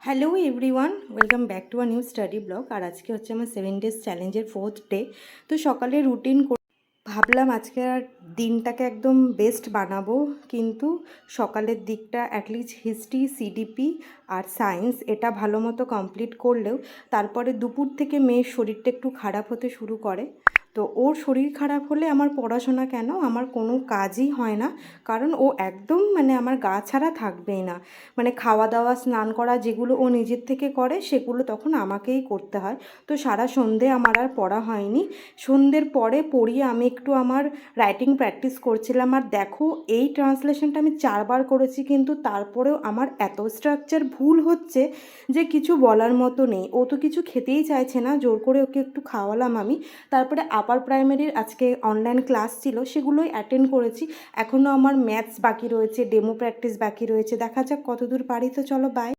Hello everyone, welcome back to a new study blog. আর আজকে হচ্ছে আমার 7 ডেজ চ্যালেঞ্জের 4th ডে। তো সকালে রুটিন ভাবলাম আজকে আর দিনটাকে একদম বেস্ট বানাবো, কিন্তু সকালের দিকটা অ্যাটলিস্ট হিস্ট্রি, সিডিপি আর সায়েন্স এটা ভালো মতো কমপ্লিট করলেও তারপরে দুপুর থেকে মেয়ের শরীরটা একটু খারাপ হতে শুরু করে। তো ওর শরীর খারাপ হলে আমার পড়াশোনা কেন, আমার কোনো কাজই হয় না। কারণ ও একদম আমার গা ছাড়া থাকবেই না। খাওয়া দাওয়া, স্নান করা যেগুলো ও নিজের থেকে করে সেগুলো তখন আমাকেই করতে হয়। তো সারা সন্ধে আমার আর পড়া হয়নি। সন্ধ্যের পরে পড়িয়ে আমি একটু আমার রাইটিং প্র্যাকটিস করছিলাম। আর দেখো, এই ট্রান্সলেশনটা আমি 4বার করেছি, কিন্তু তারপরেও আমার এত স্ট্রাকচার ভুল হচ্ছে যে কিছু বলার মতো নেই। ও তো কিছু খেতেই চাইছে না, জোর করে ওকে একটু খাওয়ালাম আমি। তারপরে আপার প্রাইমারির আজকে অনলাইন ক্লাস ছিল, সেগুলোই অ্যাটেন্ড করেছি। এখনও আমার ম্যাথস বাকি রয়েছে, ডেমো প্র্যাকটিস বাকি রয়েছে। দেখা যাক কতদূর পারি। তো চলো, বাই।